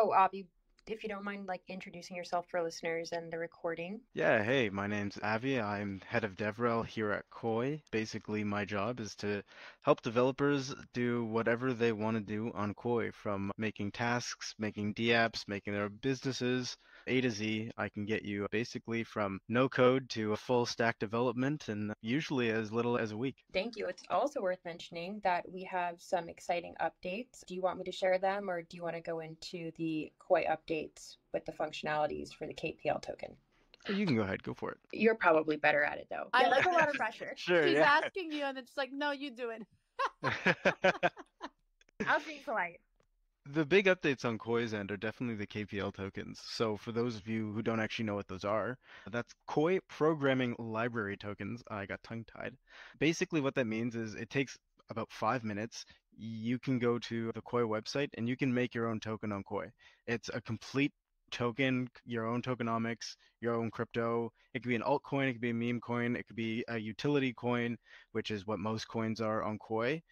So, Avi, if you don't mind, like introducing yourself for listeners and the recording. Yeah, hey, my name's Avi. I'm head of DevRel here at Koii. Basically, my job is to help developers do whatever they want to do on Koii, from making tasks, making dApps, making their businesses, A to Z. I can get you basically from no code to a full stack development, and usually as little as a week. Thank you. It's also worth mentioning that we have some exciting updates. Do you want me to share them, or do you want to go into the Koi updates with the functionalities for the KPL token? Oh, you can go ahead, go for You're probably better at it though. I Yeah, like that's a lot of pressure. Sure, she's yeah. asking you, and it's like, no, you do it. I was being polite. The big updates on Koi's end are definitely the KPL tokens. So for those of you who don't actually know what those are, that's Koi Programming Library Tokens. I got tongue-tied. Basically what that means is it takes about 5 minutes. You can go to the Koi website and you can make your own token on Koi. It's a complete token, your own tokenomics, your own crypto. It could be an altcoin, it could be a meme coin, it could be a utility coin, which is what most coins are on Koi.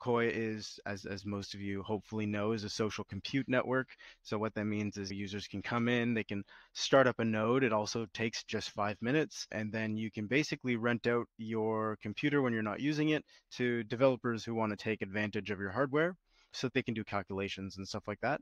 Koii is, as most of you hopefully know, is a social compute network. So what that means is users can come in, they can start up a node. It also takes just 5 minutes, and then you can basically rent out your computer when you're not using it to developers who want to take advantage of your hardware so that they can do calculations and stuff like that.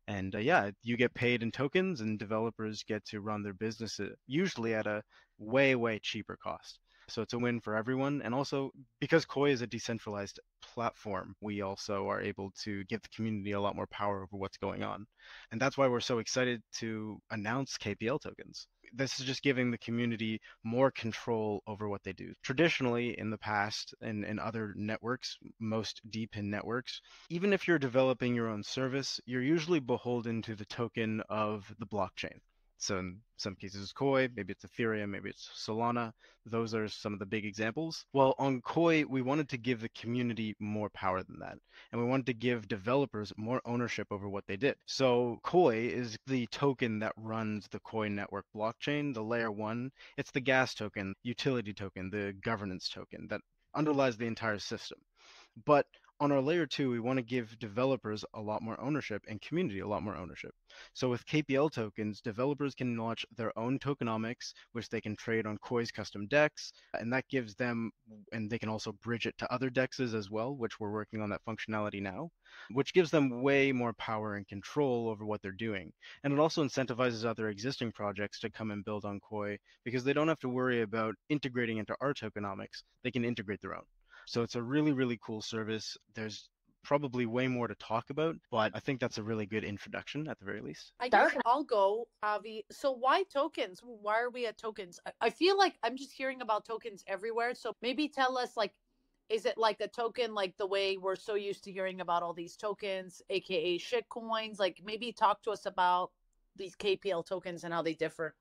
And yeah, you get paid in tokens, and developers get to run their business usually at a way cheaper cost. So it's a win for everyone. And also, because Koi is a decentralized platform, we also are able to give the community a lot more power over what's going on. And that's why we're so excited to announce KPL tokens. This is just giving the community more control over what they do. Traditionally, in the past, in other networks, most DePIN networks, even if you're developing your own service, you're usually beholden to the token of the blockchain. So in some cases it's Koi, maybe it's Ethereum, maybe it's Solana. Those are some of the big examples. Well, on Koi, we wanted to give the community more power than that. And we wanted to give developers more ownership over what they did. So Koi is the token that runs the Koi network blockchain, the layer one. It's the gas token, utility token, the governance token that underlies the entire system. But on our layer two, we want to give developers a lot more ownership and community a lot more ownership. So with KPL tokens, developers can launch their own tokenomics, which they can trade on Koi's custom DEX, and that gives them, and they can also bridge it to other DEXs as well, which we're working on that functionality now, which gives them way more power and control over what they're doing. And it also incentivizes other existing projects to come and build on Koi because they don't have to worry about integrating into our tokenomics. They can integrate their own. So it's a really cool service. There's probably way more to talk about, but I think that's a really good introduction at the very least. I That guess was I'll go, Avi. So why tokens? Why are we at tokens? I feel like I'm just hearing about tokens everywhere. So maybe tell us, like, is it like a token like the way we're so used to hearing about all these tokens, aka shit coins? Like maybe talk to us about these KPL tokens and how they differ.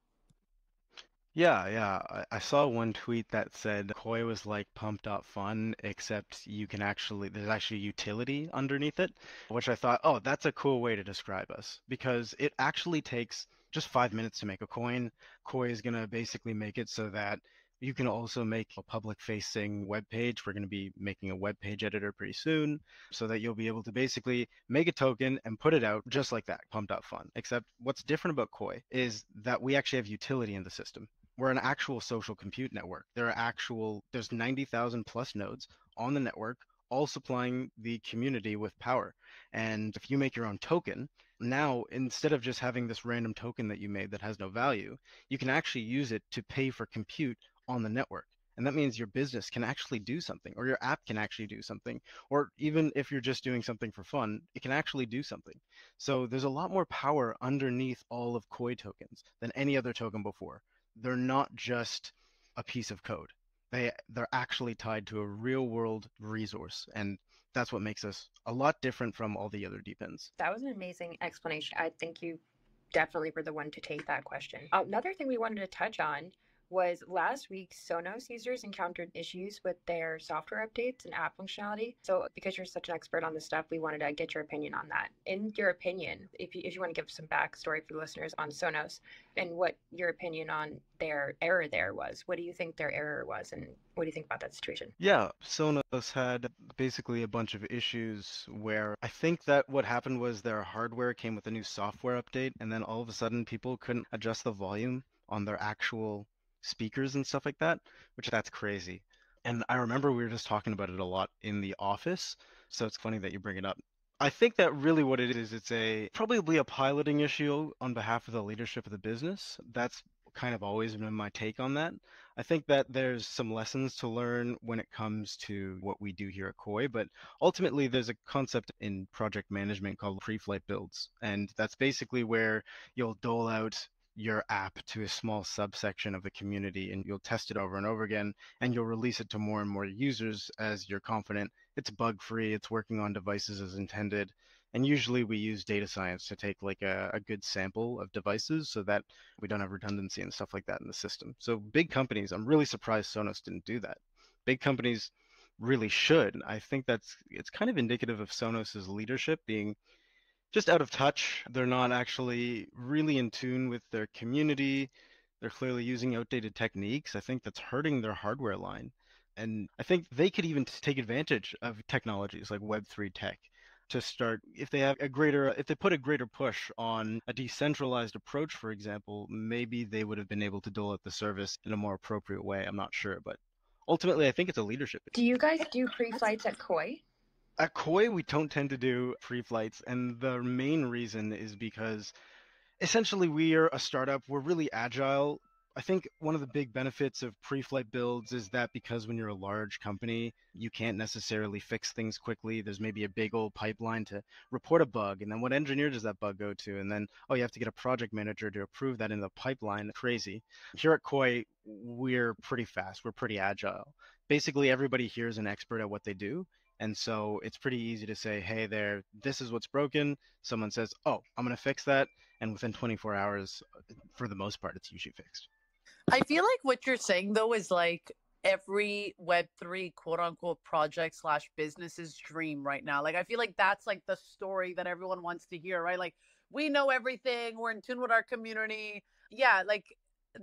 Yeah. I saw one tweet that said Koi was like pump.fun, except there's actually utility underneath it, which I thought, oh, that's a cool way to describe us because it actually takes just 5 minutes to make a coin. Koi is going to basically make it so that you can also make a public facing web page. We're going to be making a web page editor pretty soon so that you'll be able to basically make a token and put it out just like that, pump.fun. Except what's different about Koi is that we actually have utility in the system. We're an actual social compute network. There's 90,000 plus nodes on the network, all supplying the community with power. And if you make your own token, now instead of just having this random token that you made that has no value, you can actually use it to pay for compute on the network. And that means your business can actually do something, or your app can actually do something, or even if you're just doing something for fun, it can actually do something. So there's a lot more power underneath all of Koi tokens than any other token before. They're not just a piece of code. They're actually tied to a real world resource, and that's what makes us a lot different from all the other DePINs. That was an amazing explanation. I think you definitely were the one to take that question. Another thing we wanted to touch on was last week Sonos users encountered issues with their software updates and app functionality. So because you're such an expert on this stuff, we wanted to get your opinion on that. In your opinion, if you want to give some backstory for the listeners on Sonos and what your opinion on their error there was, what do you think their error was, and what do you think about that situation? Yeah, Sonos had basically a bunch of issues where I think that what happened was their hardware came with a new software update, and then all of a sudden people couldn't adjust the volume on their actual speakers and stuff like that, which that's crazy. And I remember we were just talking about it a lot in the office, so it's funny that you bring it up. I think that really what it is, it's a probably a piloting issue on behalf of the leadership of the business. That's kind of always been my take on that. I think that there's some lessons to learn when it comes to what we do here at Koii, but ultimately there's a concept in project management called pre-flight builds, and that's basically where you'll dole out your app to a small subsection of the community and you'll test it over and over again and you'll release it to more and more users as you're confident it's bug free, it's working on devices as intended. And usually we use data science to take like a good sample of devices so that we don't have redundancy and stuff like that in the system. So big companies, I'm really surprised Sonos didn't do that. Big companies really should. I think it's kind of indicative of Sonos's leadership being just out of touch. They're not actually really in tune with their community. They're clearly using outdated techniques. I think that's hurting their hardware line. And I think they could even take advantage of technologies like Web3 tech to start, if they have a greater, if they put a greater push on a decentralized approach, for example, maybe they would have been able to dole out the service in a more appropriate way. I'm not sure, but ultimately, I think it's a leadership Do issue. you guys do pre-flights at Koii? At Koii, we don't tend to do free flights, and the main reason is because essentially we are a startup. We're really agile. I think one of the big benefits of pre-flight builds is that because when you're a large company, you can't necessarily fix things quickly. There's maybe a big old pipeline to report a bug, and then what engineer does that bug go to? And then, oh, you have to get a project manager to approve that in the pipeline. Crazy. Here at Koii, we're pretty fast. We're pretty agile. Basically, everybody here is an expert at what they do. And so it's pretty easy to say, hey, there, this is what's broken. Someone says, oh, I'm going to fix that. And within 24 hours, for the most part, it's usually fixed. I feel like what you're saying though is like every Web3 quote unquote project slash business's dream right now. Like I feel like that's like the story that everyone wants to hear, right? Like we know everything, we're in tune with our community. Yeah, like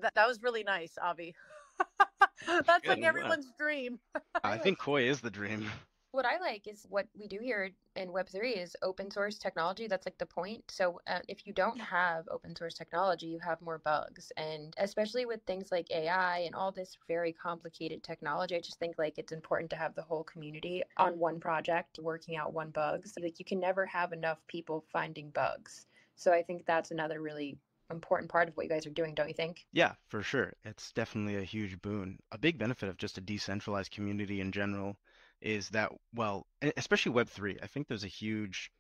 that was really nice, Avi. That's Good. like I'm glad. everyone's dream. I think Koii is the dream. What I like is what we do here in Web3 is open source technology. That's like the point. So if you don't have open source technology, you have more bugs. And especially with things like AI and all this very complicated technology, I just think like it's important to have the whole community on one project working out one bug. So like you can never have enough people finding bugs. So I think that's another really important part of what you guys are doing, don't you think? Yeah, for sure. It's definitely a huge boon. A big benefit of just a decentralized community in general is that, well, especially Web3, I think there's a huge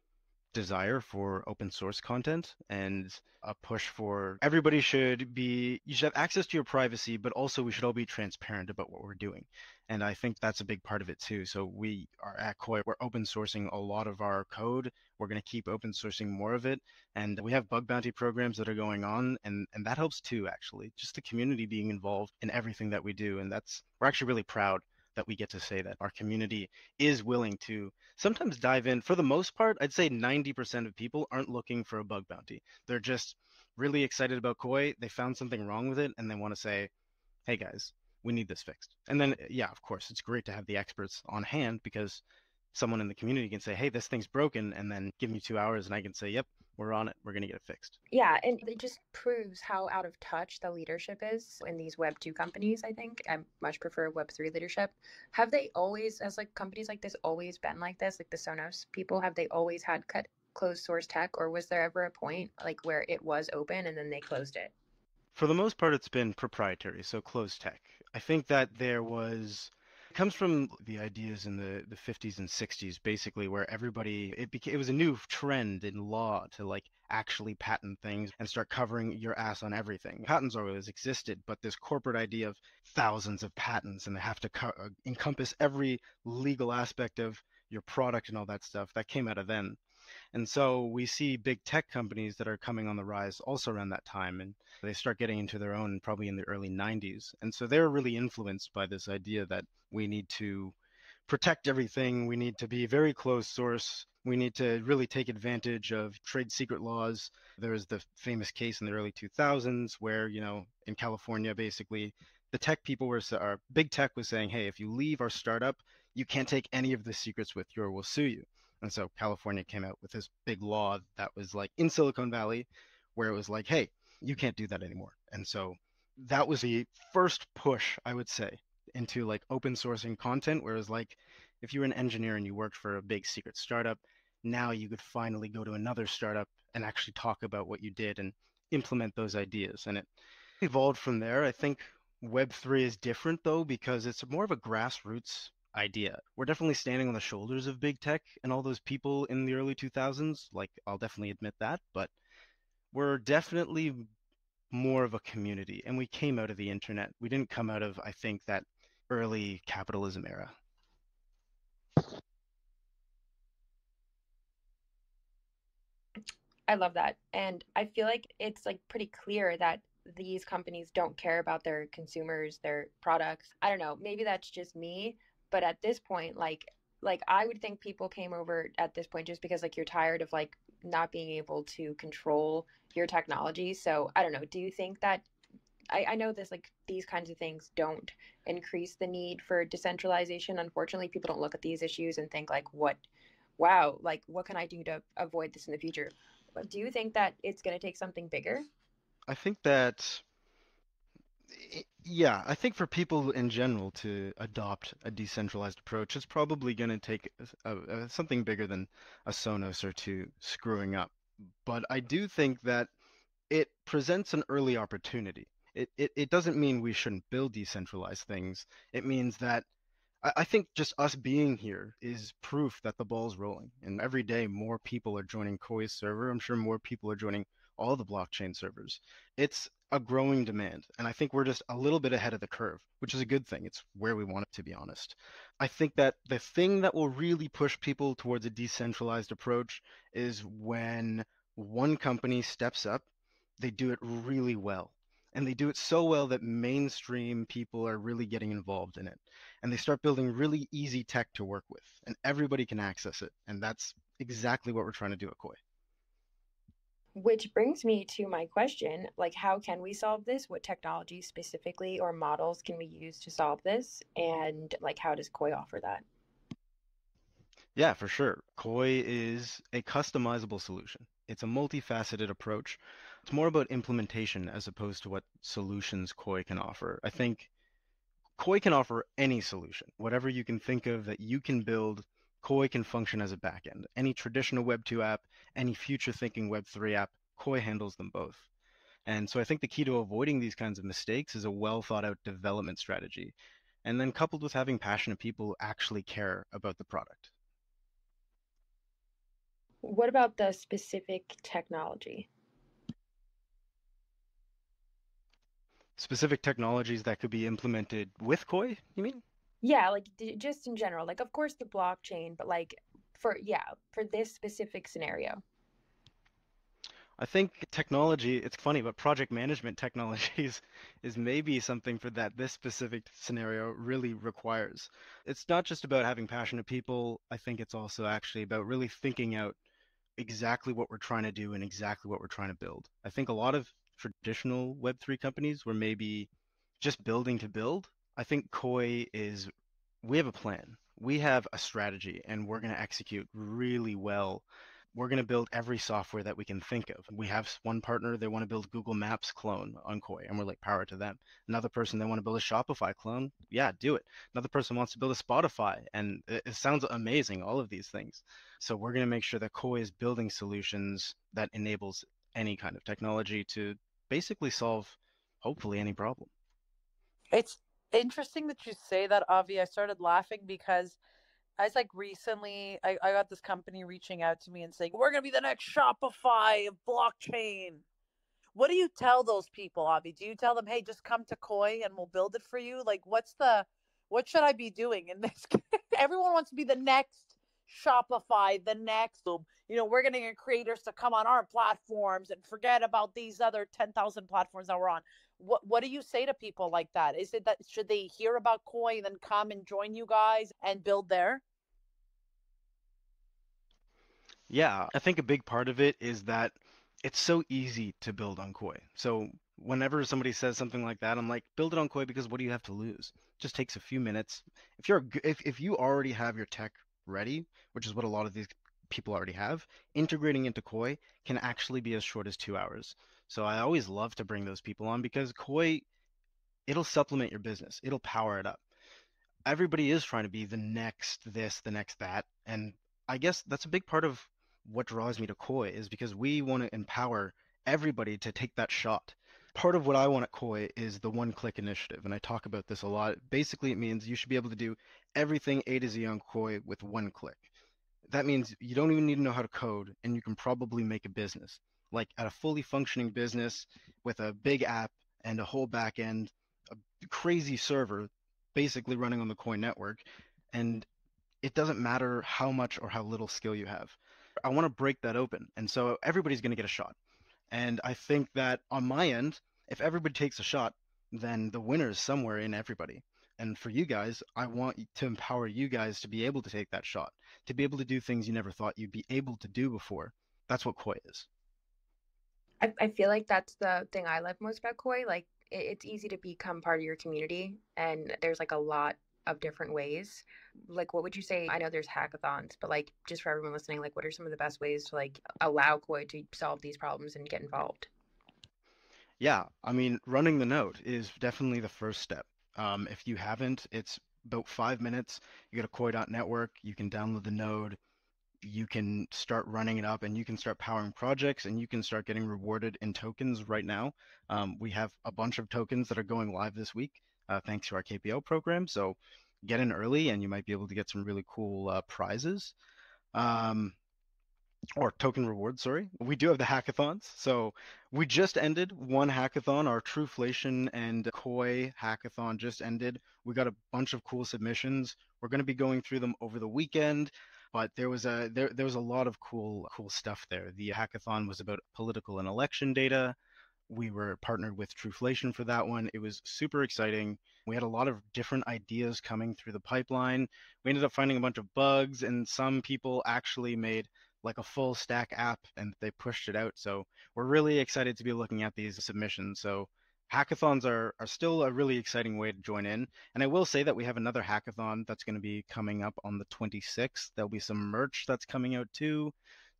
desire for open source content and a push for everybody should be, you should have access to your privacy, but also we should all be transparent about what we're doing. And I think that's a big part of it too. So we are at Koii, we're open sourcing a lot of our code. We're going to keep open sourcing more of it. And we have bug bounty programs that are going on, and that helps too, actually. Just the community being involved in everything that we do. And we're actually really proud that we get to say that our community is willing to sometimes dive in. For the most part, I'd say 90% of people aren't looking for a bug bounty. They're just really excited about Koii. They found something wrong with it and they want to say, hey guys, we need this fixed. And then, yeah, of course, it's great to have the experts on hand because someone in the community can say, hey, this thing's broken, and then give me 2 hours and I can say, yep, we're on it. We're going to get it fixed. Yeah, and it just proves how out of touch the leadership is in these Web 2 companies, I think. I much prefer Web 3 leadership. Have they always, as like companies like this, always been like this? Like the Sonos people, have they always had closed source tech, or was there ever a point like where it was open and then they closed it? For the most part, it's been proprietary, so closed tech. I think that it comes from the ideas in the 50s and 60s, basically, where it was a new trend in law to like actually patent things and start covering your ass on everything. Patents always existed, but this corporate idea of thousands of patents and they have to encompass every legal aspect of your product and all that stuff, that came out of then. And so we see big tech companies that are coming on the rise also around that time, and they start getting into their own probably in the early 90s. And so they're really influenced by this idea that we need to protect everything. We need to be very closed source. We need to really take advantage of trade secret laws. There was the famous case in the early 2000s where, in California, basically, the tech people or big tech was saying, hey, if you leave our startup, you can't take any of the secrets with you or we'll sue you. And so California came out with this big law that was like in Silicon Valley, where it was like, hey, you can't do that anymore. And so that was the first push, I would say, into like open sourcing content, whereas like if you were an engineer and you worked for a big secret startup, now you could finally go to another startup and actually talk about what you did and implement those ideas. And it evolved from there. I think Web3 is different though, because it's more of a grassroots idea. We're definitely standing on the shoulders of big tech and all those people in the early 2000s. Like, I'll definitely admit that, but we're definitely more of a community, and we came out of the internet. We didn't come out of, I think, that early capitalism era. I love that. And I feel like it's like pretty clear that these companies don't care about their consumers, their products. I don't know, maybe that's just me, but at this point, like I would think people came over at this point just because like you're tired of like not being able to control your technology. So I don't know, do you think that I know this like these kinds of things don't increase the need for decentralization. Unfortunately, people don't look at these issues and think like what wow, like what can I do to avoid this in the future? But do you think that it's going to take something bigger? I think that, yeah, I think for people in general to adopt a decentralized approach, it's probably going to take something bigger than a Sonos or two screwing up. But I do think that it presents an early opportunity. It doesn't mean we shouldn't build decentralized things. It means that I think just us being here is proof that the ball's rolling. And every day, more people are joining Koi's server. I'm sure more people are joining all the blockchain servers. It's a growing demand. And I think we're just a little bit ahead of the curve, which is a good thing. It's where we want it, to be honest. I think that the thing that will really push people towards a decentralized approach is when one company steps up, they do it really well. And they do it so well that mainstream people are really getting involved in it, and they start building really easy tech to work with, and everybody can access it. And that's exactly what we're trying to do at Koii. Which brings me to my question, like how can we solve this? What technology specifically or models can we use to solve this? And like how does Koi offer that? Yeah, for sure. Koii is a customizable solution. It's a multifaceted approach. It's more about implementation as opposed to what solutions Koii can offer. I think Koii can offer any solution. Whatever you can think of that you can build, Koii can function as a backend. Any traditional Web 2 app, any future thinking Web 3 app, Koii handles them both. And so I think the key to avoiding these kinds of mistakes is a well thought out development strategy. And then coupled with having passionate people who actually care about the product. What about the specific technology? Specific technologies that could be implemented with Koii, you mean? Yeah, like just in general, like of course the blockchain, but like for yeah, for this specific scenario. I think technology, it's funny, but project management technologies is maybe something for that this specific scenario really requires. It's not just about having passionate people. I think it's also actually about really thinking out exactly what we're trying to do and exactly what we're trying to build. I think a lot of traditional Web3 companies were maybe just building to build. I think Koii is, we have a plan. We have a strategy and we're going to execute really well. We're going to build every software that we can think of. We have one partner, they want to build Google Maps clone on Koii, and we're like, power to them. Another person, they want to build a Shopify clone. Yeah, do it. Another person wants to build a Spotify, and it sounds amazing, all of these things. So we're going to make sure that Koii is building solutions that enables any kind of technology to basically solve, hopefully, any problem. It's interesting that you say that, Avi. I started laughing because I was like recently I got this company reaching out to me and saying, we're gonna be the next Shopify of blockchain. What do you tell those people, Avi? Do you tell them, hey, just come to Koii and we'll build it for you? Like what should I be doing in this? Everyone wants to be the next Shopify, the next, we're going to get creators to come on our platforms and forget about these other 10,000 platforms that we're on. What do you say to people like that? Is it that should they hear about Koii and then come and join you guys and build there? Yeah, I think a big part of it is that it's so easy to build on Koii. So whenever somebody says something like that, I'm like, build it on Koii because what do you have to lose? It just takes a few minutes. If you already have your tech ready, which is what a lot of these people already have, integrating into Koii can actually be as short as 2 hours. So I always love to bring those people on because Koii, it'll supplement your business. It'll power it up. Everybody is trying to be the next this, the next that, and I guess that's a big part of what draws me to Koii is because we want to empower everybody to take that shot. Part of what I want at Koii is the one-click initiative, and I talk about this a lot. Basically, it means you should be able to do everything A to Z on Koii with one click. That means you don't even need to know how to code, and you can probably make a business. Like at a fully functioning business with a big app and a whole back end, a crazy server basically running on the Koii network, and it doesn't matter how much or how little skill you have. I want to break that open, and so everybody's going to get a shot. And I think that on my end, if everybody takes a shot, then the winner is somewhere in everybody. And for you guys, I want to empower you guys to be able to take that shot, to be able to do things you never thought you'd be able to do before. That's what Koii is. I feel like that's the thing I love most about Koii. Like it's easy to become part of your community, and there's like a lot of different ways. Like, what would you say? I know there's hackathons, but like just for everyone listening, like what are some of the best ways to like allow Koii to solve these problems and get involved? Yeah, I mean, running the node is definitely the first step. If you haven't, it's about 5 minutes. You go to Koii.network, you can download the node, you can start running it up, and you can start powering projects, and you can start getting rewarded in tokens right now. We have a bunch of tokens that are going live this week, thanks to our KPL program. So get in early, and you might be able to get some really cool prizes. Um, or token rewards, sorry. We do have the hackathons. So we just ended one hackathon. Our Trueflation and Koii hackathon just ended. We got a bunch of cool submissions. We're going to be going through them over the weekend, but there was a lot of cool stuff there. The hackathon was about political and election data. We were partnered with Trueflation for that one. It was super exciting. We had a lot of different ideas coming through the pipeline. We ended up finding a bunch of bugs, and some people actually made like a full stack app and they pushed it out. So we're really excited to be looking at these submissions. So hackathons are still a really exciting way to join in. And I will say that we have another hackathon that's going to be coming up on the 26th. There'll be some merch that's coming out too.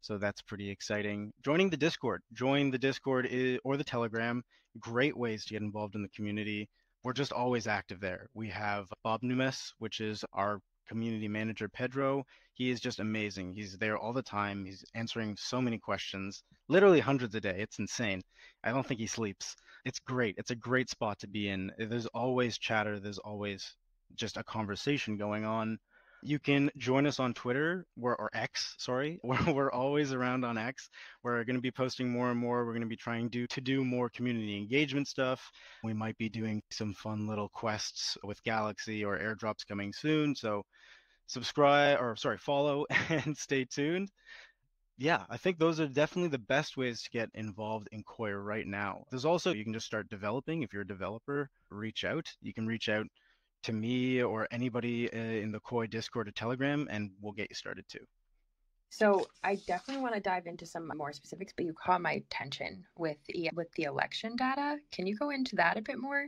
So that's pretty exciting. Joining the Discord. Join the Discord or the Telegram. Great ways to get involved in the community. We're just always active there. We have Bob Numes, which is our community manager, Pedro. He is just amazing. He's there all the time. He's answering so many questions, literally hundreds a day. It's insane. I don't think he sleeps. It's great. It's a great spot to be in. There's always chatter. There's always just a conversation going on. You can join us on Twitter or X, sorry. We're always around on X. We're going to be posting more and more. We're going to be trying to do more community engagement stuff. We might be doing some fun little quests with Galaxy or airdrops coming soon. So follow and stay tuned. Yeah, I think those are definitely the best ways to get involved in Koii right now. There's also, you can just start developing. If you're a developer, reach out. You can reach out to me or anybody in the Koii Discord or Telegram, and we'll get you started too. So I definitely want to dive into some more specifics, but you caught my attention with the election data. Can you go into that a bit more?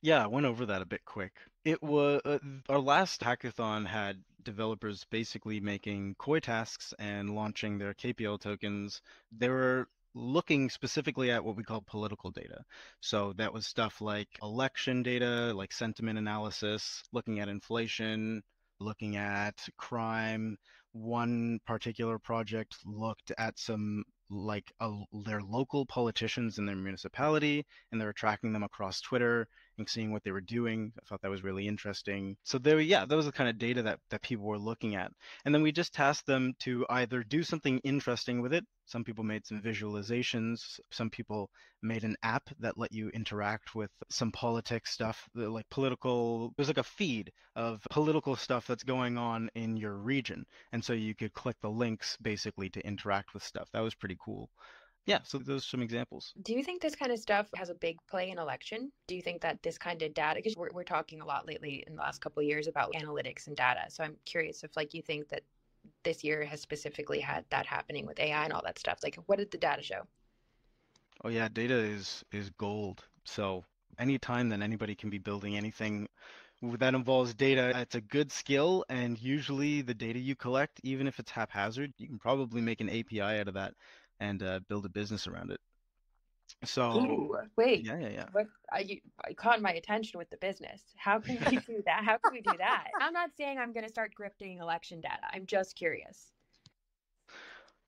Yeah, I went over that a bit quick. It was our last hackathon had developers basically making Koii tasks and launching their KPL tokens. They were looking specifically at what we call political data. So that was stuff like election data, like sentiment analysis, looking at inflation, looking at crime. One particular project looked at some like their local politicians in their municipality, and they were tracking them across Twitter and seeing what they were doing. I thought that was really interesting. So there, yeah, that was the kind of data that people were looking at. And then we just tasked them to either do something interesting with it. Some people made some visualizations. Some people made an app that let you interact with some politics stuff, like political, there's like a feed of political stuff that's going on in your region. And so you could click the links basically to interact with stuff. That was pretty cool. Yeah, so those are some examples. Do you think this kind of stuff has a big play in election? Do you think that this kind of data, because we're talking a lot lately in the last couple of years about analytics and data. So I'm curious if like you think that this year has specifically had that happening with AI and all that stuff. Like what did the data show? Oh yeah, data is gold. So anytime that anybody can be building anything that involves data, it's a good skill, and usually the data you collect, even if it's haphazard, you can probably make an API out of that and build a business around it. So Ooh, wait, yeah. what I caught my attention with the business. How can we do that? How can we do that? I'm not saying I'm going to start grifting election data. I'm just curious.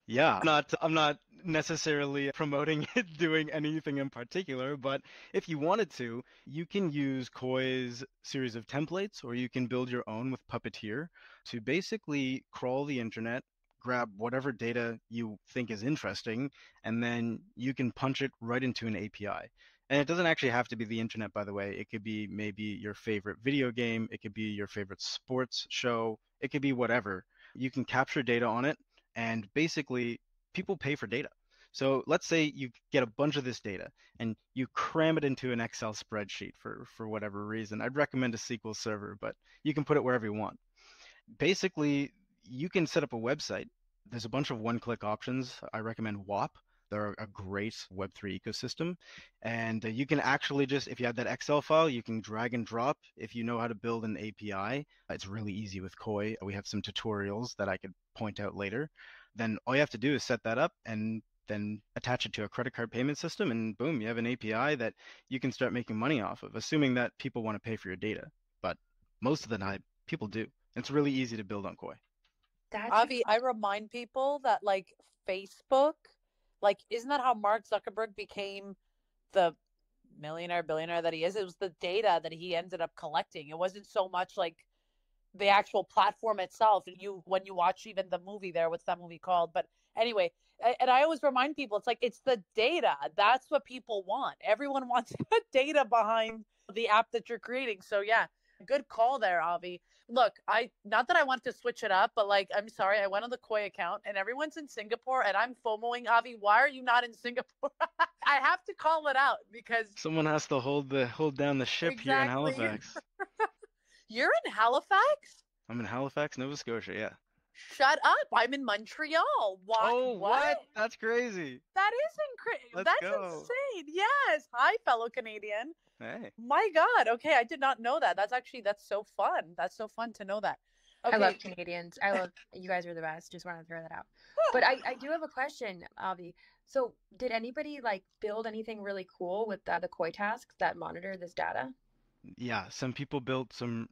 Yeah, I'm not necessarily promoting it doing anything in particular, but if you wanted to, you can use Koi's series of templates, or you can build your own with Puppeteer to basically crawl the internet, grab whatever data you think is interesting, and then you can punch it right into an API. And it doesn't actually have to be the internet, by the way. It could be maybe your favorite video game, it could be your favorite sports show, it could be whatever. You can capture data on it, and basically people pay for data. So let's say you get a bunch of this data and you cram it into an Excel spreadsheet for whatever reason. I'd recommend a SQL server, but you can put it wherever you want. Basically, you can set up a website. There's a bunch of one-click options. I recommend WAP. They're a great Web3 ecosystem. And you can actually just, if you have that Excel file, you can drag and drop. If you know how to build an API, it's really easy with Koii. We have some tutorials that I could point out later. Then all you have to do is set that up and then attach it to a credit card payment system, and boom, you have an API that you can start making money off of, assuming that people want to pay for your data. But most of the time, people do. It's really easy to build on Koii. That's Avi, I remind people that like Facebook, like isn't that how Mark Zuckerberg became the millionaire billionaire that he is? It was the data that he ended up collecting. It wasn't so much like the actual platform itself. You when you watch even the movie there, what's that movie called? But anyway, and I always remind people, it's like it's the data. That's what people want. Everyone wants the data behind the app that you're creating. So yeah, good call there, Avi. Look, I not that I want to switch it up, but like I'm sorry, I went on the Koii account and everyone's in Singapore and I'm FOMOing. Avi, why are you not in Singapore? I have to call it out because Someone has to hold down the ship here in exactly. Halifax. You're in Halifax? I'm in Halifax, Nova Scotia, yeah. Shut up. I'm in Montreal. What? Oh, what? That's crazy. That is incredible. Let's That's go. insane. Yes. Hi, fellow Canadian. Hey. My God. Okay, I did not know that. That's so fun. That's so fun to know that. Okay. I love Canadians. I love you guys are the best. Just want to throw that out. But I do have a question, Avi. So did anybody like build anything really cool with the Koii tasks that monitor this data? Yeah, some people built some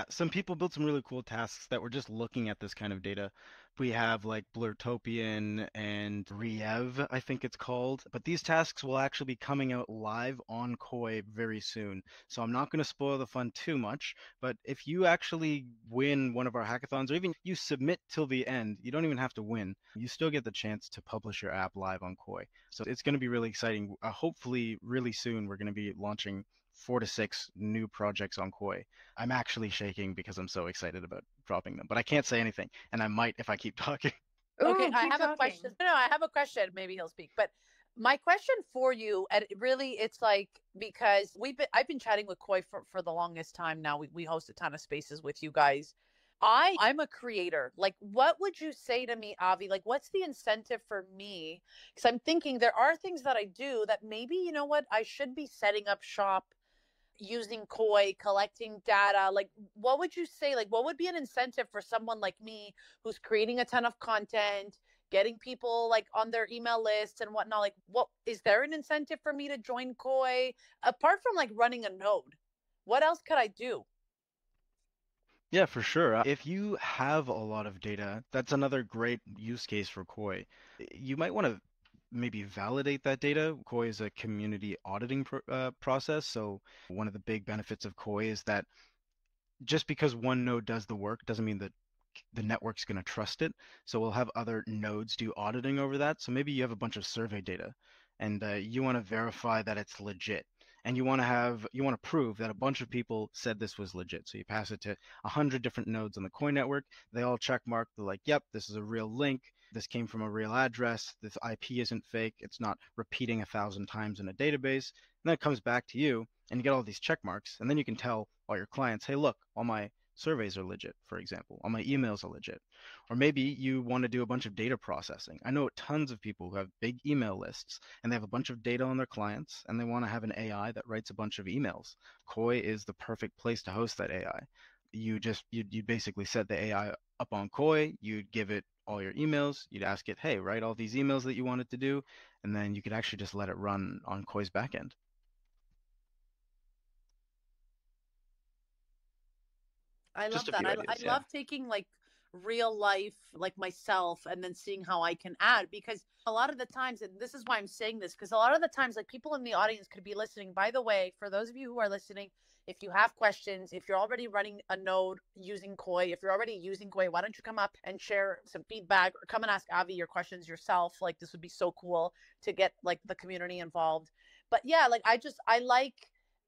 some people built some really cool tasks that were just looking at this kind of data. We have like Blurtopian and Riev, I think it's called. But these tasks will actually be coming out live on Koii very soon. So I'm not going to spoil the fun too much, but if you actually win one of our hackathons, or even you submit till the end, you don't even have to win. You still get the chance to publish your app live on Koii. So it's going to be really exciting. Hopefully, really soon, we're going to be launching 4 to 6 new projects on Koii. I'm actually shaking because I'm so excited about dropping them, but I can't say anything, and I might if I keep talking. Okay, Ooh, I keep have a question. talking. No, I have a question. Maybe he'll speak. But my question for you, and really, it's like because I've been chatting with Koii for the longest time now. We host a ton of spaces with you guys. I'm a creator. Like, what would you say to me, Avi? Like, what's the incentive for me? Because I'm thinking there are things that I do that maybe, you know what, I should be setting up shop using Koii, collecting data. Like, what would you say? Like, what would be an incentive for someone like me who's creating a ton of content, getting people like on their email lists and whatnot? Like, what is there an incentive for me to join Koii apart from like running a node? What else could I do? Yeah, for sure. If you have a lot of data, that's another great use case for Koii. You might want to maybe validate that data. Koii is a community auditing process. So one of the big benefits of Koii is that just because one node does the work doesn't mean that the network's going to trust it. So we'll have other nodes do auditing over that. So maybe you have a bunch of survey data and you want to verify that it's legit. And you want to prove that a bunch of people said this was legit. So you pass it to 100 different nodes on the Koii network. They all check mark. They're like, yep, this is a real link. This came from a real address. This IP isn't fake. It's not repeating 1,000 times in a database. And then it comes back to you and you get all these check marks. And then you can tell all your clients, hey, look, all my surveys are legit, for example. All my emails are legit. Or maybe you want to do a bunch of data processing. I know tons of people who have big email lists and they have a bunch of data on their clients and they want to have an AI that writes a bunch of emails. Koii is the perfect place to host that AI. You'd basically set the AI up on Koii, you'd give it all your emails, you'd ask it, hey, write all these emails that you want it to do, and then you could actually just let it run on Koii's backend. I love Just a that. few I ideas, yeah. love taking like real life, like myself, and then seeing how I can add, because a lot of the times, and this is why I'm saying this, because a lot of the times, like people in the audience could be listening. By the way, for those of you who are listening, if you have questions, if you're already running a node using Koii, if you're already using Koii, why don't you come up and share some feedback or come and ask Avi your questions yourself? Like this would be so cool to get like the community involved. But yeah, like I like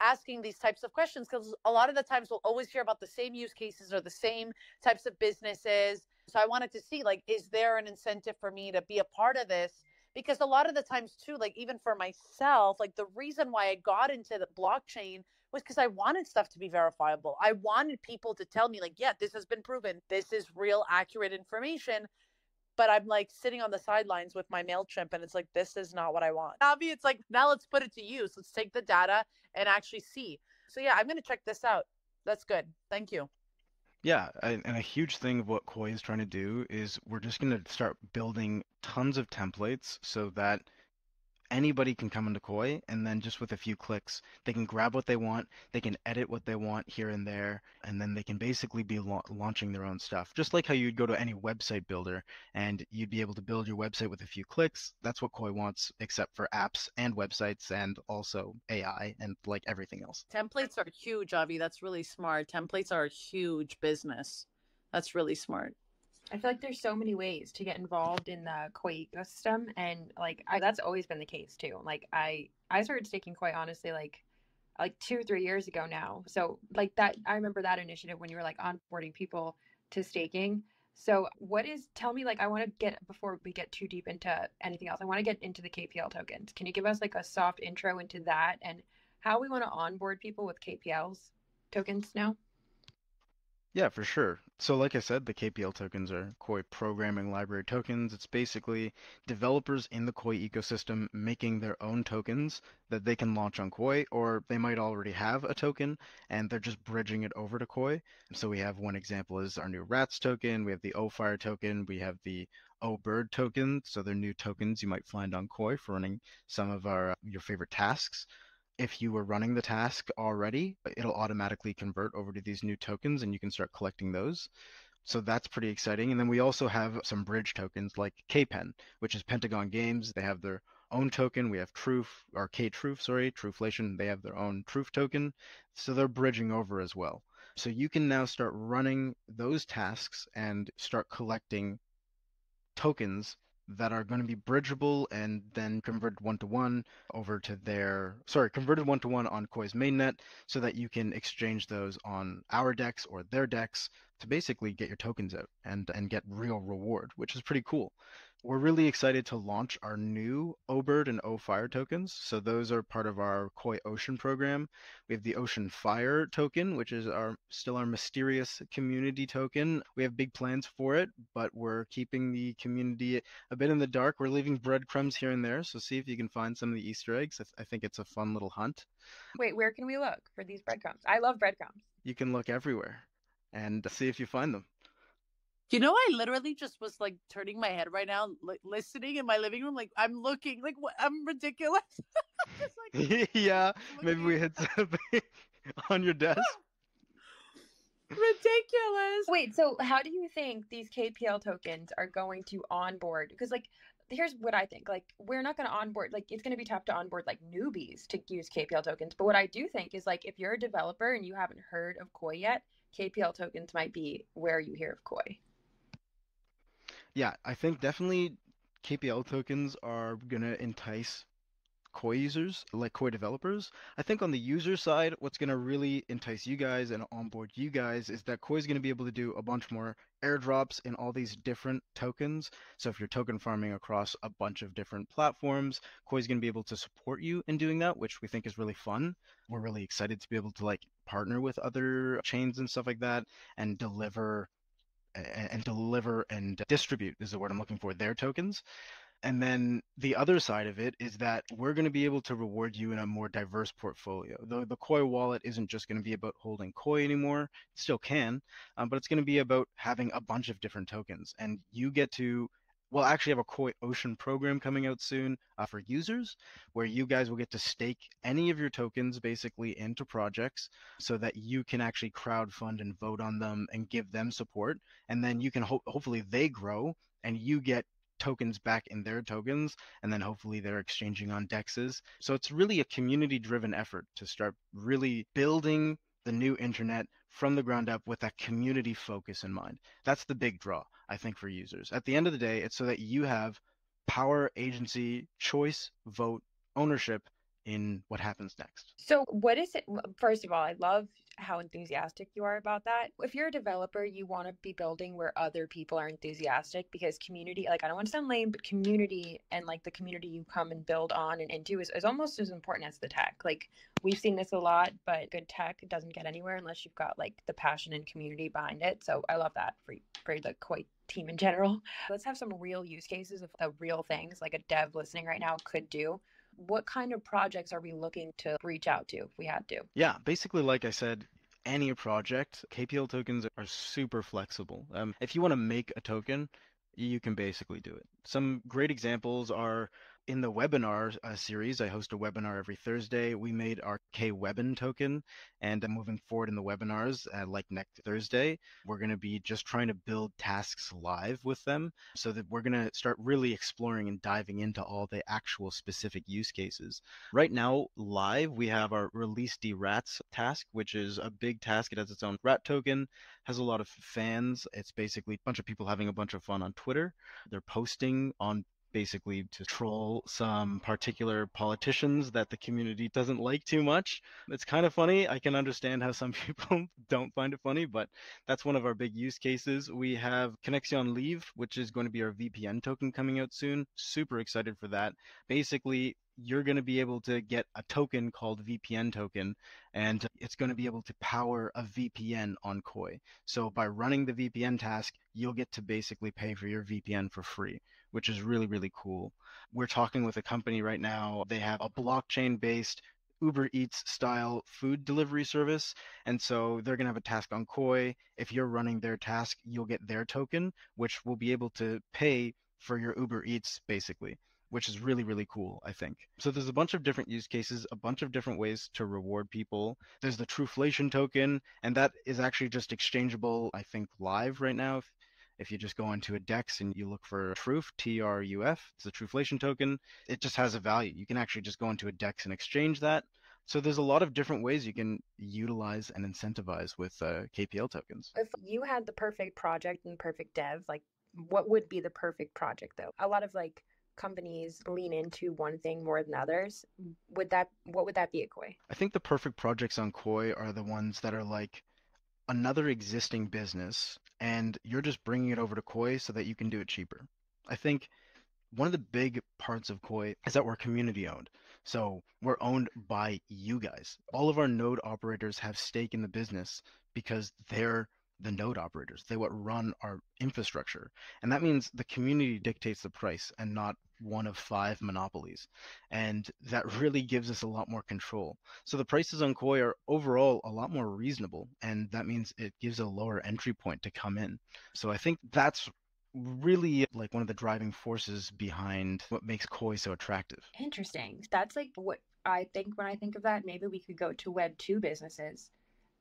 asking these types of questions because a lot of the times we'll always hear about the same use cases or the same types of businesses. So I wanted to see, like, is there an incentive for me to be a part of this? Because a lot of the times too, like even for myself, like the reason why I got into the blockchain was because I wanted stuff to be verifiable. I wanted people to tell me like, yeah, this has been proven. This is real accurate information. But I'm like sitting on the sidelines with my MailChimp and it's like, this is not what I want. Avi, it's like, now let's put it to use. Let's take the data and actually see. So yeah, I'm going to check this out. That's good. Thank you. Yeah, and a huge thing of what Koii is trying to do is we're just going to start building tons of templates so that anybody can come into Koii and then just with a few clicks, they can grab what they want, they can edit what they want here and there, and then they can basically be launching their own stuff. Just like how you'd go to any website builder and you'd be able to build your website with a few clicks. That's what Koii wants, except for apps and websites and also AI and like everything else. Templates are huge, Avi. That's really smart. Templates are a huge business. That's really smart. I feel like there's so many ways to get involved in the Koii ecosystem, and that's always been the case too. Like I started staking Koii honestly like 2 or 3 years ago now. So like that, I remember that initiative when you were like onboarding people to staking. So tell me, like, I want to get, before we get too deep into anything else, I want to get into the KPL tokens. Can you give us like a soft intro into that and how we want to onboard people with KPL's tokens now? Yeah, for sure. So like I said, the KPL tokens are Koii programming library tokens. It's basically developers in the Koii ecosystem making their own tokens that they can launch on Koii, or they might already have a token and they're just bridging it over to Koii. So we have one example is our new Rats token, we have the O-Fire token, we have the O-Bird token. So they're new tokens you might find on Koii for running some of your favorite tasks. If you were running the task already, it'll automatically convert over to these new tokens and you can start collecting those. So that's pretty exciting. And then we also have some bridge tokens like KPEN, which is Pentagon Games. They have their own token. We have Truth, or K-Truth, sorry, Truthflation. They have their own Truth token. So they're bridging over as well. So you can now start running those tasks and start collecting tokens that are going to be bridgeable and then converted one-to-one over to converted one-to-one on Koi's mainnet so that you can exchange those on our decks or their decks to basically get your tokens out and get real reward, which is pretty cool. We're really excited to launch our new O-Bird and O-Fire tokens. So those are part of our Koii Ocean program. We have the Ocean Fire token, which is still our mysterious community token. We have big plans for it, but we're keeping the community a bit in the dark. We're leaving breadcrumbs here and there, so see if you can find some of the Easter eggs. I think it's a fun little hunt. Wait, where can we look for these breadcrumbs? I love breadcrumbs. You can look everywhere and see if you find them. You know, I literally just was like turning my head right now, listening in my living room. Like I'm looking, like what? I'm ridiculous. Just like Yeah, maybe looking. we hit something on your desk. Ridiculous. Wait, so how do you think these KPL tokens are going to onboard? Because like Here's what I think. Like, we're not going to onboard, like, it's going to be tough to onboard like newbies to use KPL tokens. But what I do think is, like, if you're a developer and you haven't heard of Koii yet, KPL tokens might be where you hear of Koii. Yeah, I think definitely KPL tokens are gonna entice Koii users, like Koii developers. I think on the user side, what's going to really entice you guys and onboard you guys is that Koii is going to be able to do a bunch more airdrops in all these different tokens. So if you're token farming across a bunch of different platforms, Koii is going to be able to support you in doing that, which we think is really fun. We're really excited to be able to like partner with other chains and stuff like that and deliver and distribute is the word I'm looking for, their tokens. And then the other side of it is that we're going to be able to reward you in a more diverse portfolio. The Koii wallet isn't just going to be about holding Koii anymore. It still can, but it's going to be about having a bunch of different tokens. And you get to, well, actually have a Koii Ocean program coming out soon for users, where you guys will get to stake any of your tokens basically into projects so that you can actually crowdfund and vote on them and give them support. And then you can hopefully they grow and you get tokens back in their tokens, and then hopefully they're exchanging on dexes. So it's really a community driven effort to start really building the new internet from the ground up with that community focus in mind. That's the big draw, I think, for users. At the end of the day, it's so that you have power, agency, choice, vote, ownership in what happens next. So, what is it? First of all, I love how enthusiastic you are about that. If you're a developer, you want to be building where other people are enthusiastic, because community, like, I don't want to sound lame, but community and like the community you come and build on and into is almost as important as the tech. Like, we've seen this a lot, but good tech doesn't get anywhere unless you've got like the passion and community behind it. So, I love that for the Koii team in general. Let's have some real use cases of real things like a dev listening right now could do. What kind of projects are we looking to reach out to if we had to? Yeah, basically, like I said, any project, KPL tokens are super flexible. If you want to make a token, you can basically do it. Some great examples are in the webinar series. I host a webinar every Thursday. We made our K-Webin token, and moving forward in the webinars, like next Thursday, we're going to be just trying to build tasks live with them so that we're going to start really exploring and diving into all the actual specific use cases. Right now, live, we have our release the rats task, which is a big task. It has its own rat token, has a lot of fans. It's basically a bunch of people having a bunch of fun on Twitter. They're posting on basically to troll some particular politicians that the community doesn't like too much. It's kind of funny. I can understand how some people don't find it funny, but that's one of our big use cases. We have Connexion Leave, which is going to be our VPN token coming out soon. Super excited for that. Basically, you're going to be able to get a token called VPN token, and it's going to be able to power a VPN on Koii. So by running the VPN task, you'll get to basically pay for your VPN for free, which is really, really cool. We're talking with a company right now. They have a blockchain-based Uber Eats style food delivery service. And so they're going to have a task on Koii. If you're running their task, you'll get their token, which will be able to pay for your Uber Eats basically, which is really, really cool, I think. So there's a bunch of different use cases, a bunch of different ways to reward people. There's the Truflation token, and that is actually just exchangeable, I think, live right now. If you just go into a DEX and you look for Truf, Truf, it's a Truflation token, it just has a value. You can actually just go into a DEX and exchange that. So there's a lot of different ways you can utilize and incentivize with KPL tokens. If you had the perfect project and perfect dev, like, what would be the perfect project though? A lot of like companies lean into one thing more than others. What would that be at Koii? I think the perfect projects on Koii are the ones that are like another existing business and you're just bringing it over to Koii so that you can do it cheaper. I think one of the big parts of Koii is that we're community owned. So we're owned by you guys. All of our node operators have stake in the business because they're the node operators. They what run our infrastructure. And that means the community dictates the price and not one of five monopolies. And that really gives us a lot more control. So the prices on Koii are overall a lot more reasonable. And that means it gives a lower entry point to come in. So I think that's really like one of the driving forces behind what makes Koii so attractive. Interesting. That's like what I think when I think of that. Maybe we could go to Web2 businesses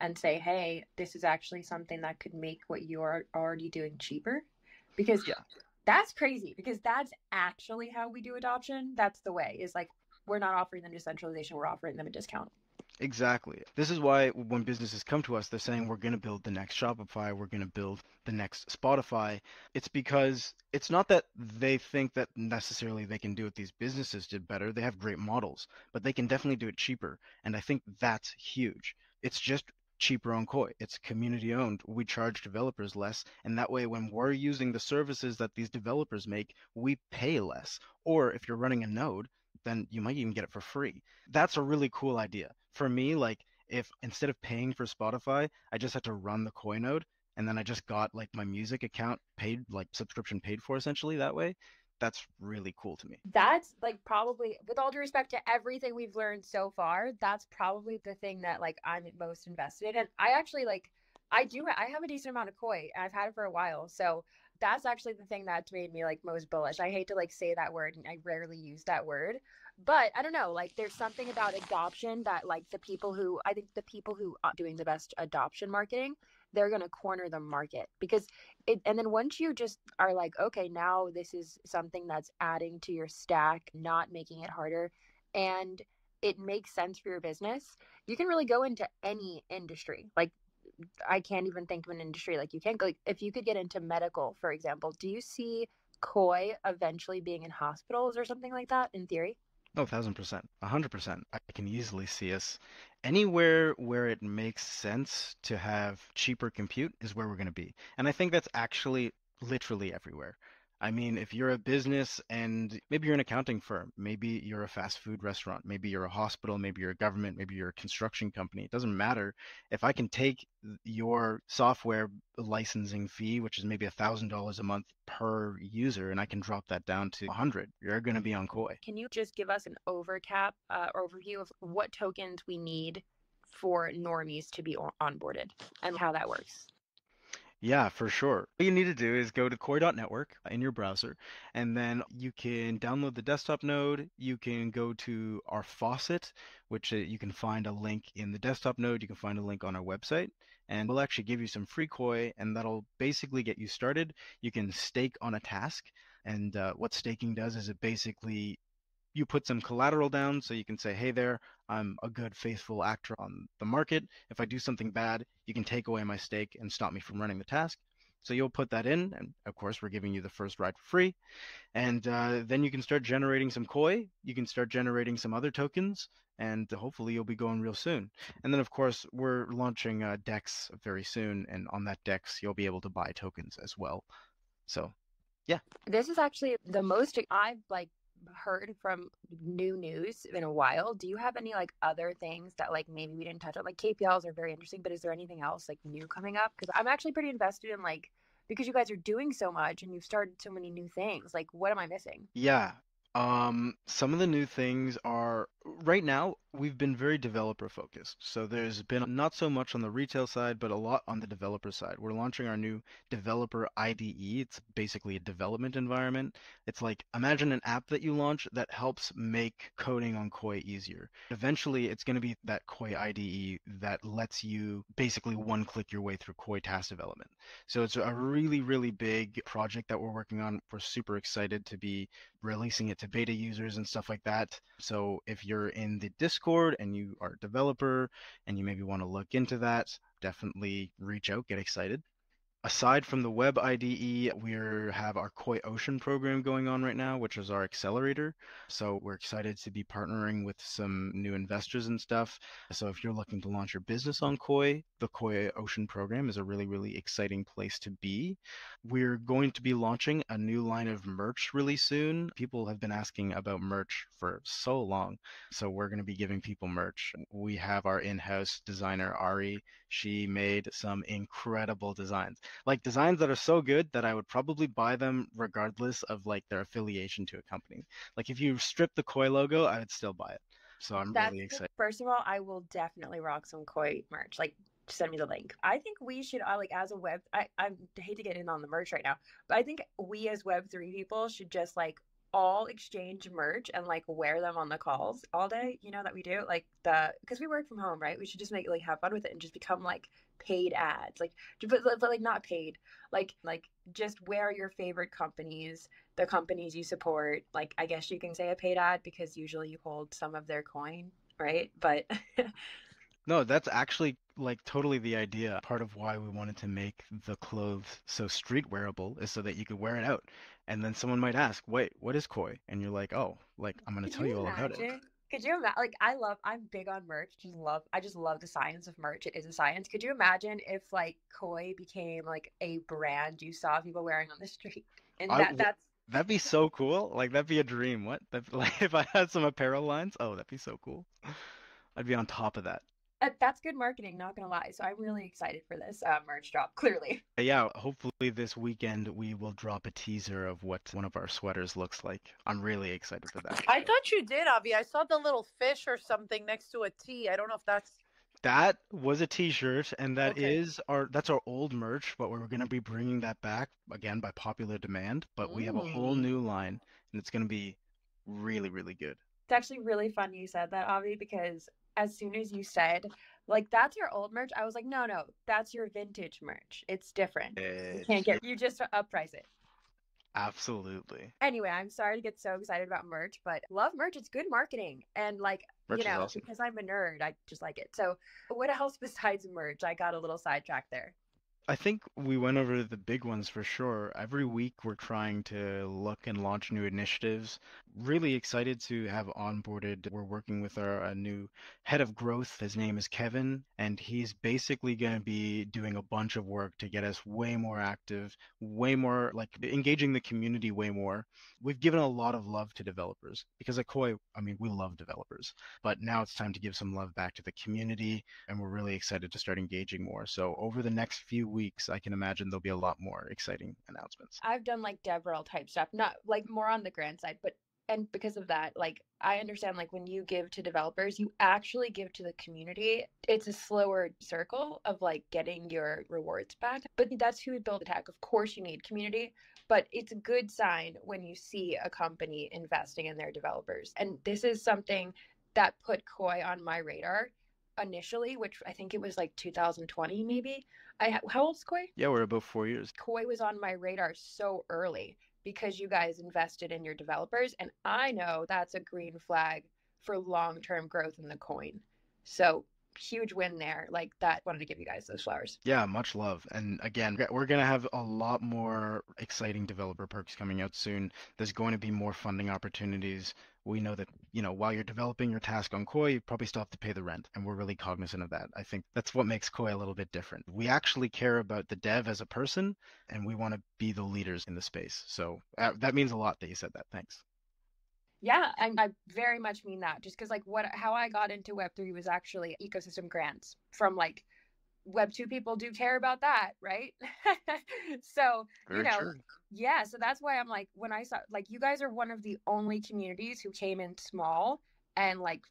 and say, hey, this is actually something that could make what you're already doing cheaper. Because Yeah. That's crazy because that's actually how we do adoption. That's the way, is like we're not offering them decentralization, we're offering them a discount. Exactly. This is why when businesses come to us, they're saying we're going to build the next Shopify, we're going to build the next Spotify. It's because it's not that they think that necessarily they can do what these businesses did better. They have great models, but they can definitely do it cheaper. And I think that's huge. It's just cheaper on Koii. It's community owned. We charge developers less, and that way when we're using the services that these developers make, we pay less. Or if you're running a node, then you might even get it for free. That's a really cool idea. For me, like if instead of paying for Spotify, I just had to run the Koii node and then I just got like my music account paid, like subscription paid for essentially that way, that's really cool to me. That's like probably, with all due respect to everything we've learned so far, that's probably the thing that like I'm most invested in. And I actually like, I have a decent amount of Koii. I've had it for a while. So that's actually the thing that's made me like most bullish. I hate to like say that word and I rarely use that word, but I don't know, like there's something about adoption that like I think the people who are doing the best adoption marketing, they're going to corner the market because and then once you just are like, okay, now this is something that's adding to your stack, not making it harder, and it makes sense for your business, you can really go into any industry. Like I can't even think of an industry like you can go, like if you could get into medical, for example, do you see Koii eventually being in hospitals or something like that in theory? Oh, 1,000%, 100%. I can easily see us anywhere where it makes sense to have cheaper compute is where we're going to be. And I think that's actually literally everywhere. I mean, if you're a business and maybe you're an accounting firm, maybe you're a fast food restaurant, maybe you're a hospital, maybe you're a government, maybe you're a construction company, it doesn't matter. If I can take your software licensing fee, which is maybe $1,000 a month per user, and I can drop that down to 100, you're going to be on Koii. Can you just give us an overview of what tokens we need for normies to be onboarded and how that works? Yeah, for sure. What you need to do is go to Koii.network in your browser, and then you can download the desktop node. You can go to our faucet, which you can find a link in the desktop node. You can find a link on our website, and we'll actually give you some free Koii, and that'll basically get you started. You can stake on a task, and what staking does is it basically you put some collateral down so you can say, hey there, I'm a good, faithful actor on the market. If I do something bad, you can take away my stake and stop me from running the task. So you'll put that in, and of course, we're giving you the first ride for free. And then you can start generating some Koii. You can start generating some other tokens, and hopefully you'll be going real soon. And then, of course, we're launching DEX very soon, and on that DEX, you'll be able to buy tokens as well. So, yeah. This is actually the most I've like heard from new news in a while. Do you have any like other things that like maybe we didn't touch on? Like KPLs are very interesting, but is there anything else like new coming up? Because I'm actually pretty invested in like, because you guys are doing so much and you've started so many new things. Like, what am I missing? Yeah. Some of the new things are right now we've been very developer focused. So there's been not so much on the retail side, but a lot on the developer side. We're launching our new developer IDE. It's basically a development environment. It's like imagine an app that you launch that helps make coding on Koii easier. Eventually, it's going to be that Koii IDE that lets you basically one click your way through Koii task development. So it's a really, really big project that we're working on. We're super excited to be releasing it to beta users and stuff like that. So if you're in the Discord and you are a developer and you maybe want to look into that, definitely reach out, get excited. Aside from the web IDE, we have our Koii Ocean program going on right now, which is our accelerator. So we're excited to be partnering with some new investors and stuff. So if you're looking to launch your business on Koii, the Koii Ocean program is a really, really exciting place to be. We're going to be launching a new line of merch really soon. People have been asking about merch for so long. So we're going to be giving people merch. We have our in-house designer, Ari. She made some incredible designs, like designs that are so good that I would probably buy them regardless of like their affiliation to a company. Like if you strip the Koii logo, I would still buy it. So I'm That's really excited. first of all, I will definitely rock some Koii merch. Like, send me the link. I think we should, like, as a I hate to get in on the merch right now, but I think we as Web3 people should just like all exchange merch and like wear them on the calls all day, that we do, like because we work from home, right? We should just make like have fun with it and just become like paid ads, like but like not paid, like just wear your favorite companies, the companies you support. Like I guess you can say a paid ad because usually you hold some of their coin, right? But No, that's actually like totally the idea. Part of why we wanted to make the clothes so street wearable is so that you could wear it out. And then someone might ask, wait, what is Koii? And you're like, oh, like I'm going to could tell you you all about it. imagine? Could you imagine? Like, I'm big on merch. I just love the science of merch. It is a science. Could you imagine if like Koi became like a brand you saw people wearing on the street, and I w that's That'd be so cool. Like that'd be a dream. What? That like if I had some apparel lines, oh, that'd be so cool. I'd be on top of that. that's good marketing. Not gonna lie. So I'm really excited for this merch drop. Clearly. Yeah, hopefully this weekend we will drop a teaser of what one of our sweaters looks like. I'm really excited for that. I thought you did, Avi. I saw the little fish or something next to a T. I don't know if that's That was a t-shirt, and okay. that's our old merch, but we're gonna be bringing that back again by popular demand. But we have a whole Mm. new line, and it's gonna be really, really good. It's actually really funny you said that, Avi, because as soon as you said like that's your old merch, I was like, no, no, that's your vintage merch. It's different. You can't get you just upprice it. Absolutely. Anyway, I'm sorry to get so excited about merch, but love merch. It's good marketing. And like, Merch is awesome. because I'm a nerd, I just like it. So, what else besides merch? I got a little sidetracked there. I think we went over the big ones for sure. Every week we're trying to look and launch new initiatives. Really excited to have onboarded. We're working with our new head of growth. His name is Kevin, and he's basically going to be doing a bunch of work to get us way more active, way more like engaging the community way more. We've given a lot of love to developers because at Koii, I mean, we love developers, but now it's time to give some love back to the community, and we're really excited to start engaging more. So over the next few weeks, I can imagine there'll be a lot more exciting announcements. I've done like DevRel type stuff, not like more on the grant side, but and because of that, like I understand like when you give to developers, you actually give to the community. It's a slower circle of like getting your rewards back. But that's who would build the tech. Of course you need community, but it's a good sign when you see a company investing in their developers. And this is something that put Koi on my radar initially, which I think it was like 2020 maybe. How old is Koi? Yeah, we're about 4 years. Koi was on my radar so early because you guys invested in your developers. And I know that's a green flag for long term growth in the coin. So, huge win there. Like that. Wanted to give you guys those flowers. Yeah, much love. And again, we're going to have a lot more exciting developer perks coming out soon. There's going to be more funding opportunities. We know that, while you're developing your task on Koii, you probably still have to pay the rent, and we're really cognizant of that. I think that's what makes Koii a little bit different. We actually care about the dev as a person, and we want to be the leaders in the space. So that means a lot that you said that. Thanks. Yeah, I very much mean that. Just because like how I got into Web3 was actually ecosystem grants from like Web2 people do care about that, right? So, Very true. yeah, so that's why I'm like, when I saw, like, you guys are one of the only communities who came in small and like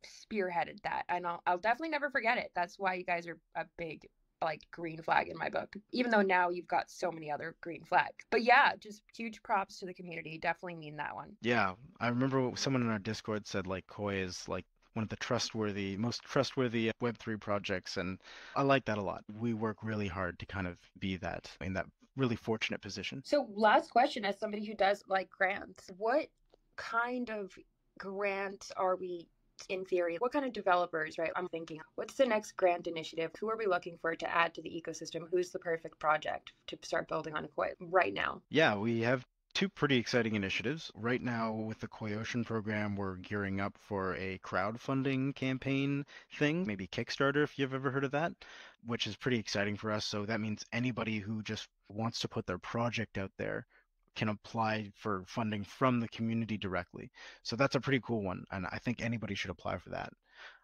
spearheaded that. And I'll definitely never forget it. That's why you guys are a big, like, green flag in my book, even though now you've got so many other green flags. But yeah, just huge props to the community. Definitely mean that one. Yeah, I remember someone in our Discord said like Koii is like one of the most trustworthy Web3 projects, and I like that a lot. We work really hard to kind of be that in that really fortunate position. So, last question, as somebody who does like grants, what kind of grants are we in theory? What kind of developers, right? I'm thinking, what's the next grant initiative? Who are we looking for to add to the ecosystem? Who's the perfect project to start building on Koi right now? Yeah, we have two pretty exciting initiatives. Right now, with the Koi Ocean program, we're gearing up for a crowdfunding campaign thing, maybe Kickstarter if you've ever heard of that, which is pretty exciting for us. So that means anybody who just wants to put their project out there can apply for funding from the community directly. So that's a pretty cool one, and I think anybody should apply for that.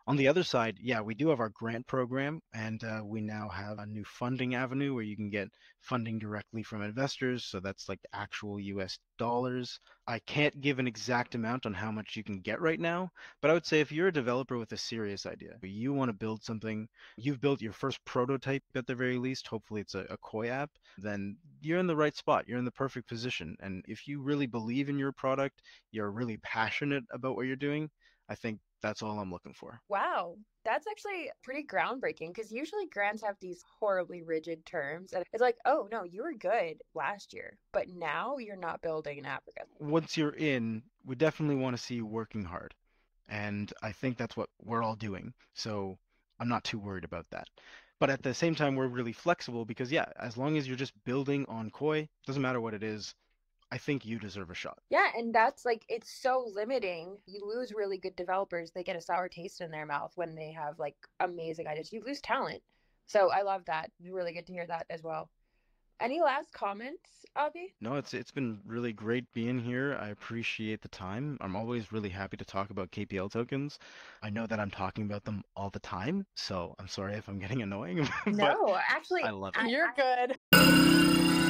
On the other side, yeah, we do have our grant program, and we now have a new funding avenue where you can get funding directly from investors. So that's like actual US dollars. I can't give an exact amount on how much you can get right now, but I would say if you're a developer with a serious idea, you want to build something, you've built your first prototype at the very least, hopefully it's a Koii app, then you're in the right spot. You're in the perfect position. And if you really believe in your product, you're really passionate about what you're doing, I think that's all I'm looking for. Wow, that's actually pretty groundbreaking because usually grants have these horribly rigid terms. And it's like, oh, no, you were good last year, but now you're not building in Africa. Once you're in, we definitely want to see you working hard. And I think that's what we're all doing. So I'm not too worried about that. But at the same time, we're really flexible because, yeah, as long as you're just building on Koii, doesn't matter what it is, I think you deserve a shot. Yeah, and that's like, it's so limiting. You lose really good developers. They get a sour taste in their mouth when they have like amazing ideas. You lose talent. So I love that. Really good to hear that as well. Any last comments, Avi? No, it's been really great being here. I appreciate the time. I'm always really happy to talk about KPL tokens. I know that I'm talking about them all the time, so I'm sorry if I'm getting annoying, but No, actually, I love it. You're good.